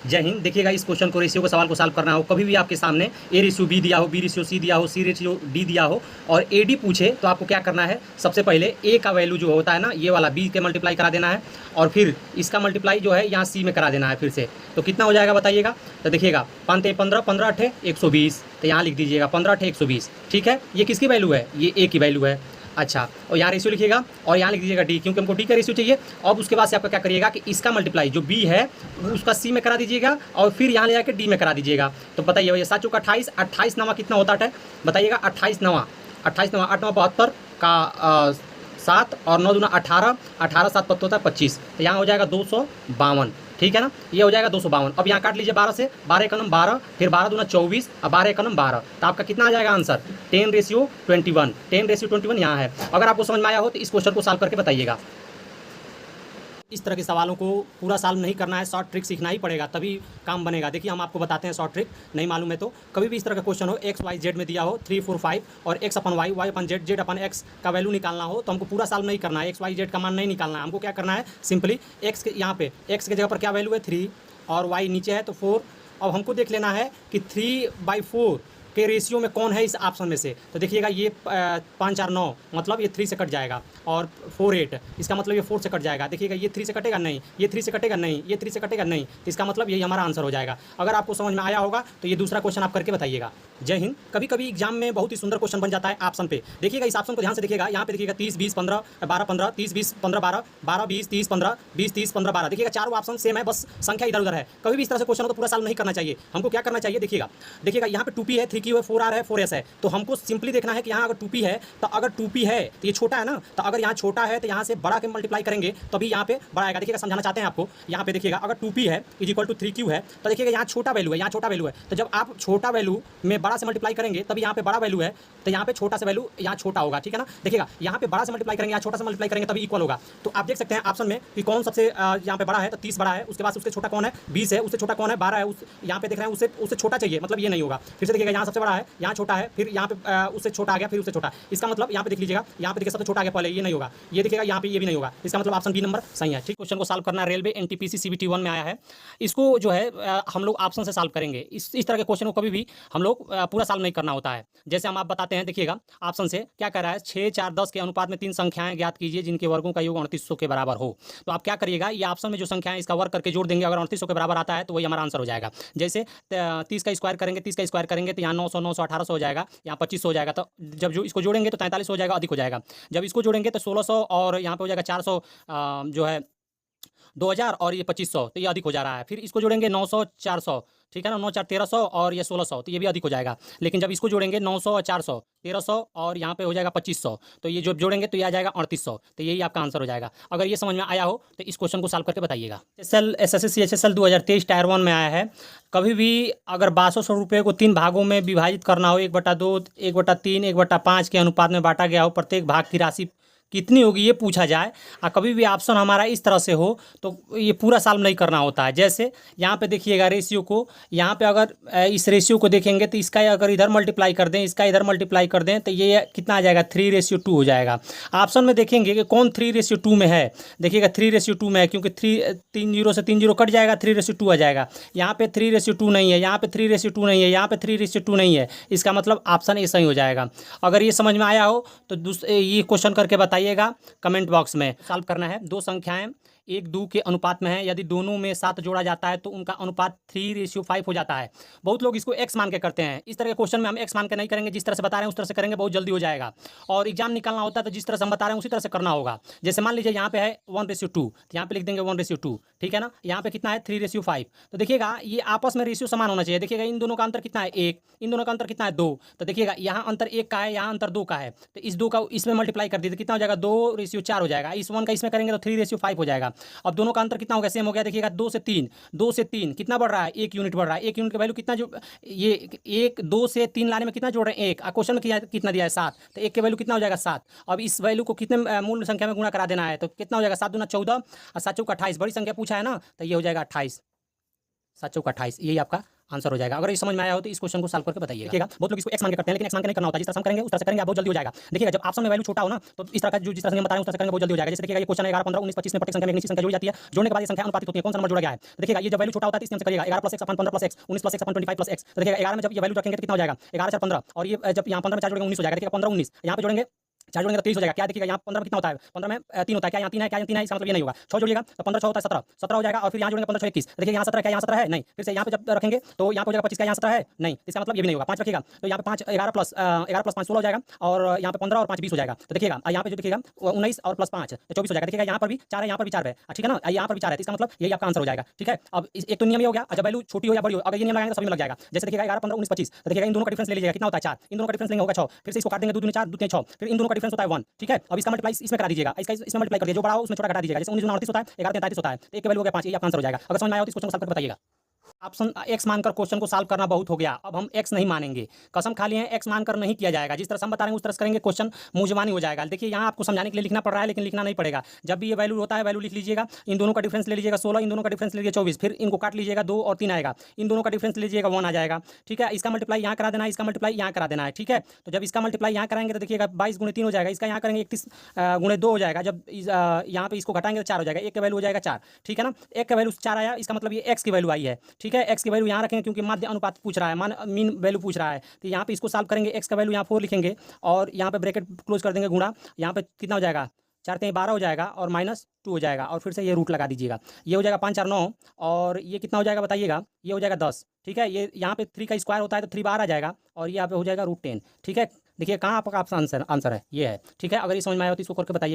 जय हिंद। देखिएगा, इस क्वेश्चन को, रेशियो को, सवाल को सॉल्व करना हो, कभी भी आपके सामने ए रेशियो बी दिया हो, बी रेशियो सी दिया हो, सी रेशियो डी दिया हो और ए डी पूछे, तो आपको क्या करना है, सबसे पहले ए का वैल्यू जो होता है ना, ये वाला बी के मल्टीप्लाई करा देना है और फिर इसका मल्टीप्लाई जो है यहाँ सी में करा देना है फिर से। तो कितना हो जाएगा बताइएगा। तो देखिएगा, 5 15, 15 8 120, तो यहाँ लिख दीजिएगा 15 8 120। ठीक है, ये किसकी वैल्यू है, ये ए की वैल्यू है। अच्छा, और यहाँ रेशियो लिखिएगा और यहाँ लिख दीजिएगा डी, क्योंकि हमको डी का रेशियो चाहिए। अब उसके बाद से आपका क्या करिएगा कि इसका मल्टीप्लाई जो बी है उसका सी में करा दीजिएगा और फिर यहाँ ले जाकर डी में करा दीजिएगा। तो बताइए भैया, 7 चौका 28, 28 नवा कितना होता है बताइएगा। 28 नवा 8 9 72 का 7 और 9 दूना 18, 18 7 पत्ता होता है 25, तो यहाँ हो जाएगा 252। ठीक है ना, ये हो जाएगा 252। अब यहाँ काट लीजिए 12 से, 12 एक नम 12, फिर 12 दूना 24 और 12 एक नम 12, तो आपका कितना आ जाएगा आंसर 10:21। 10:21 यहाँ है। अगर आपको समझ में आया हो तो इस क्वेश्चन को सॉल्व करके बताइएगा। इस तरह के सवालों को पूरा सॉल्व नहीं करना है, शॉर्ट ट्रिक सीखना ही पड़ेगा, तभी काम बनेगा। देखिए, हम आपको बताते हैं शॉर्ट ट्रिक, नहीं मालूम है तो कभी भी इस तरह का क्वेश्चन हो, एक्स वाई जेड में दिया हो 3 4 5 और एक्स अपन वाई, वाई अपन जेड, जेड अपन एक्स का वैल्यू निकालना हो, तो हमको पूरा सॉल्व नहीं करना है, एक्स वाई जेड का मान नहीं निकालना है। हमको क्या करना है, सिंपली एक्स के यहाँ पे एक्स के जगह पर क्या वैल्यू है 3 और वाई नीचे है तो 4। अब हमको देख लेना है कि 3/4 के रेशियो में कौन है इस ऑप्शन में से। तो देखिएगा, ये 5 4 9 मतलब ये 3 से कट जाएगा और 4 8, इसका मतलब ये 4 से कट जाएगा। देखिएगा, ये 3 से कटेगा नहीं, ये 3 से कटेगा नहीं, ये 3 से कटेगा नहीं, तो इसका मतलब यही हमारा आंसर हो जाएगा। अगर आपको समझ में आया होगा तो ये दूसरा क्वेश्चन आप करके बताइएगा। जय हिंद। कभी कभी एग्जाम में बहुत ही सुंदर क्वेश्चन बन जाता है ऑप्शन पे। देखिएगा, इस ऑप्शन को ध्यान से देखिएगा, यहाँ पे देखिएगा 30 20 15 12 15, 30 20 15 12, 12 20 30 15, 20 30 15 12। देखिएगा, चारों ऑप्शन सेम है, बस संख्या इधर उधर है। कभी भी इस तरह से क्वेश्चन हो तो पूरा सॉल्व नहीं करना चाहिए। हमको क्या करना चाहिए, देखिएगा देखिएगा, यहाँ पे 2p है, 3q है, 4r है, 4s है। तो हमको सिंपली देखना है कि यहाँ अगर 2p है तो अगर 2p है तो ये छोटा है ना, तो अगर यहाँ छोटा है तो यहाँ से बड़ा के मल्टीप्लाई करेंगे तभी यहाँ पे बड़ा आएगा। देखिएगा, समझाना चाहते हैं आपको। यहाँ पे देखिएगा, अगर 2p है = 3q है, तो देखिएगा यहाँ छोटा वैल्यू है, यहाँ छोटा वैल्यू है, तो जब आप छोटा वैल्यू में बड़ा से मल्टीप्लाई करेंगे तभी यहाँ पे बड़ा वैल्यू है, तो यहाँ पे छोटा से वैल्यू यहाँ छोटा होगा। ठीक है ना, देखिएगा, यहाँ पे बड़ा से मल्टीप्लाई करेंगे, यहाँ छोटा से मल्टीप्लाई करेंगे तभी इक्वल होगा। तो आप देख सकते हैं ऑप्शन में कि कौन सबसे यहाँ पे बड़ा है, तो 30 बड़ा है, उसके बाद उससे छोटा कौन है 20 है, उससे छोटा कौन है 12 है, यहाँ पे देख रहे हैं उससे छोटा चाहिए, मतलब ये नहीं होगा। फिर से देखिएगा, यहाँ सबसे बड़ा है, यहाँ छोटा है, फिर यहाँ पे उससे छोटा आ गया, फिर उससे छोटा, इसका मतलब यहाँ पे देख लीजिएगा, यहाँ पे देखिए सबसे छोटा आ गया पहले, ये नहीं होगा। ये देखिएगा, यहाँ पे ये भी नहीं होगा, इसका मतलब ऑप्शन बी नंबर सही है। ठीक, क्वेश्चन को सॉल्व करना रेलवे एनटीपीसी सीबीटी 1 में आया है। इसको जो है हम लोग ऑप्शन से सॉल्व करेंगे। इस तरह के क्वेश्चन को कभी भी हम लोग पूरा सॉल्व नहीं करना होता है। जैसे हम आप बताते हैं, देखिएगा ऑप्शन से क्या कह रहा है, 6 4 10 के अनुपात में 3 संख्याएं ज्ञात कीजिए जिनके वर्गों का योग 3800 के बराबर हो। तो आप क्या करिएगा, ये ऑप्शन में जो संख्याएं इसका वर्ग करके जोड़ देंगे, अगर 3800 के बराबर आता है तो वही हमारा आंसर हो जाएगा। जैसे 30 का स्क्वायर करेंगे, 30 का स्क्वायर करेंगे तो यहाँ 900 900 1800 हो जाएगा, यहाँ 2500 हो जाएगा। तो जब जो इसको जोड़ेंगे तो 43 हो जाएगा, अधिक हो जाएगा। जब इसको जोड़ेंगे तो 1600 और यहाँ पे हो जाएगा 400 जो है 2000 और ये 2500, तो ये अधिक हो जा रहा है। फिर इसको जोड़ेंगे 900 400, ठीक है ना, 9 4 1300 और ये 1600, तो ये भी अधिक हो जाएगा। लेकिन जब इसको जोड़ेंगे 900 और 400 1300 और यहाँ पे हो जाएगा 2500, तो ये जो जोड़ेंगे तो ये आ जाएगा 3800, तो यही आपका आंसर हो जाएगा। अगर ये समझ में आया हो तो इस क्वेश्चन को सॉल्व करके बताइएगा। SSC HSL 2023 टायर 1 में आया है। कभी भी अगर 1200 रुपये को 3 भागों में विभाजित करना हो, 1/2 1/3 1/5 के अनुपात में बांटा गया हो, प्रत्येक भाग की राशि कितनी होगी ये पूछा जाए, और कभी भी ऑप्शन हमारा इस तरह से हो तो ये पूरा सॉल्व नहीं करना होता है। जैसे यहाँ पे देखिएगा रेशियो को, यहाँ पे अगर इस रेशियो को देखेंगे तो इसका अगर इधर मल्टीप्लाई कर दें, इसका इधर मल्टीप्लाई कर दें, तो ये कितना आ जाएगा 3:2 हो जाएगा। ऑप्शन में देखेंगे कि कौन 3:2 में है, देखिएगा 3:2 में है, क्योंकि 3 0 से 3 0 कट जाएगा, 3:2 आ जाएगा। यहाँ पे 3:2 नहीं है, यहाँ पे 3:2 नहीं है, यहाँ पे 3:2 नहीं है, इसका मतलब ऑप्शन ए सही हो जाएगा। अगर ये समझ में आया हो तो ये क्वेश्चन करके बताइएगा कमेंट बॉक्स में। सॉल्व करना है, 2 संख्याएं 1 2 के अनुपात में है, यदि दोनों में 7 जोड़ा जाता है तो उनका अनुपात 3:5 हो जाता है। बहुत लोग इसको x मान के करते हैं। इस तरह के क्वेश्चन में हम x मान के नहीं करेंगे, जिस तरह से बता रहे हैं उस तरह से करेंगे, बहुत जल्दी हो जाएगा। और एग्जाम निकालना होता है तो जिस तरह से हम बता रहे हैं उसी तरह से करना होगा। जैसे मान लीजिए यहाँ पे है 1:2, तो यहाँ पे लिख देंगे 1:2, ठीक है ना। यहाँ पे कितना है 3:5, तो देखिएगा ये आपस में रेशियो समान होना चाहिए। देखिएगा इन दोनों का अंतर कितना है 1, इन दोनों का अंतर कितना है 2, तो देखिएगा यहाँ अंतर 1 का है, यहाँ अंतर 2 का है, तो इस 2 का इसमें मल्टीप्लाई कर दीजिए, कितना हो जाएगा 2:4 हो जाएगा। इस 1 का इसमें करेंगे तो 3:5 हो जाएगा। अब दोनों का कितना हो गया, सेम हो गया। देखिएगा 2 से 3 कितना बढ़ रहा है, 1 यूनिट बढ़ रहा है। 1 यूनिट का वैल्यू कितना, जो ये 1 2 से 3 लाने में कितना जोड़ रहे हैं 1, क्वेश्चन में कितना दिया है 7, तो 1 के वैल्यू कितना हो जाएगा 7। अब इस वैल्यू को कितने मूल संख्या में गुणा करा देना है, तो कितना हो जाएगा 7 दूना 14 और 7 चौका 28, बड़ी संख्या पूछा है ना, तो ये हो जाएगा 28, 7 चौका 28, यही आपका आंसर हो जाएगा। अगर ये समझ में आया हो तो इस क्वेश्चन को सॉल्व करके बताइएगा। देखिएगा बहुत लोग इसको एक्स मान के करते हैं, लेकिन एक्स मान के नहीं करना होता। जिस तरह से हम करेंगे उस तरह से करेंगे, आप बहुत जल्दी हो जाएगा। देखिएगा जब ऑप्शन में वैल्यू छोटा हो ना, तो इस तरह का जो जिस तरह से हम बता रहे हैं उस तरह से करेंगे, बहुत जल्दी हो जाएगा। जैसे देखिएगा ये क्वेश्चन है 11, 15, 19, 25 में प्रत्येक संख्या में एक निश्चित संख्या जोड़ी जाती है। जोड़ने के बाद ये संख्या अनुपातिक होती है। कौन सा नंबर जोड़ा गया है? तो देखिएगा ये जब वैल्यू छोटा होता है तो इस नियम से करिएगा 11 + x अपन 15 + x, 19 + x अपन 25 + x। तो देखिएगा 11 में जब ये वैल्यू रखेंगे तो कितना हो जाएगा? 11 4 15, और ये जब यहाँ 15 में 4 जोड़ेंगे 19 हो जाएगा। देखिएगा 15 19 यहाँ पे जोड़ेंगे, 4 जोड़ेंगे तो 23 हो जाएगा। क्या देखिएगा यहाँ 15 में कितना होता है? 15 में 3 होता है। क्या यहाँ 3 है? क्या यहाँ 3 है? इसका मतलब ये नहीं होगा। 6 जोड़िएगा तो 15 6 होता है 17, 17 हो जाएगा। और फिर यहाँ जोड़ेंगे 15 6 21। देखिए यहाँ 17 क्या यहाँ 17 है? नहीं। फिर से यहाँ पे जब रखेंगे तो यहाँ पे हो जाएगा 25। क्या यहाँ 17 है? नहीं। इसका मतलब ये भी नहीं होगा। 5 रखिएगा तो यहाँ पे 5 11 + 5 16 हो जाएगा, और यहाँ पे 15 और 5 20 हो जाएगा। तो देखिएगा यहाँ पे जो देखिएगा 19 और +5 तो 24 हो जाएगा। देखिएगा यहाँ पर भी 4 है, यहाँ पर भी 4 है, ठीक है ना? यहाँ पर भी 4 है, तो इसका मतलब यही आपका आंसर हो जाएगा। ठीक है, अब एक तो नियम ये हो गया। जब वैल्यू छोटी हो या बड़ी हो, अगर ये नियम लगाएंगे तो सभी में लग जाएगा। जैसे देखिएगा 11 15 19 25, तो देखिएगा इन दोनों का डिफरेंस ले लीजिएगा। कितना होता है? 4। इन दोनों का डिफरेंस लेंगे होगा 6। फिर से इसको काट देंगे, 2 दूनी 4, 2 3 6, फिर इन दोनों का डिफरेंस होता है 1। ठीक है, अब इसका मल्टीप्लाई इसमें करा दीजिएगा, इसमें मल्टीप्लाई कर दीजिए, जो बड़ा हो उसमें छोटा घटा दीजिएगा। जैसे 19 39 होता है, 11 33 होता है, तो एक का वैल्यू हो गया 5। ये आपका आंसर हो जाएगा। अगर समझ में आया हो तो इस क्वेश्चन को सॉल्व करके बताइएगा। ऑप्शन एक्स मानकर क्वेश्चन को सॉल्व करना बहुत हो गया, अब हम एक्स नहीं मानेंगे। कसम खा लिए हैं, एक्स मानकर नहीं किया जाएगा। जिस तरह से हम बता रहे हैं उस तरह से करेंगे, क्वेश्चन मुंजवानी हो जाएगा। देखिए यहाँ आपको समझाने के लिए लिखना पड़ रहा है, लेकिन लिखना नहीं पड़ेगा। जब भी ये वैल्यू होता है वैल्यू लिख लीजिएगा। इन दोनों का डिफरेंस ले लीजिएगा 16, इन दोनों का डिफरेंस ले लीजिएगा 24, फिर इनको काट लीजिएगा 2 और 3 आएगा। इन दोनों का डिफरेंस लीजिएगा 1 आ जाएगा। ठीक है, इसका मल्टीप्लाई यहाँ करा देना है, इसका मल्टीप्लाई यहाँ करा देना है। ठीक है, तो जब इसका मल्टीप्लाई यहाँ कराएंगे तो देखिएगा 22 × 3 हो जाएगा। इसका यहाँ करेंगे 31 × 2 हो जाएगा। जब यहाँ पे इसको घटाएंगे तो 4 हो जाएगा। एक का वैल्यू हो जाएगा 4। ठीक है ना, एक का वैल्यू 4 आया, इसका मतलब ये एक्स की वैल्यू आई है। ठीक है, एक्स की वैल्यू यहाँ रखेंगे क्योंकि माध्य अनुपात पूछ रहा है, मीन वैल्यू पूछ रहा है। तो यहाँ पे इसको सॉल्व करेंगे, एक्स का वैल्यू यहाँ 4 लिखेंगे और यहाँ पे ब्रैकेट क्लोज कर देंगे, गुणा। यहाँ पे कितना हो जाएगा? 4 3 12 हो जाएगा और -2 हो जाएगा, और फिर से ये रूट लगा दीजिएगा। ये हो जाएगा 5 4 9, और ये कितना हो जाएगा बताइएगा? ये हो जाएगा 10। ठीक है, ये यहाँ पे 3 का स्क्वायर होता है तो 3 बार आ जाएगा, और ये यहाँ पे हो जाएगा √10। ठीक है, देखिए कहाँ आपका आंसर है, ये है। ठीक है, अगर ये समझ में आया हो तो इसको करके बताइए।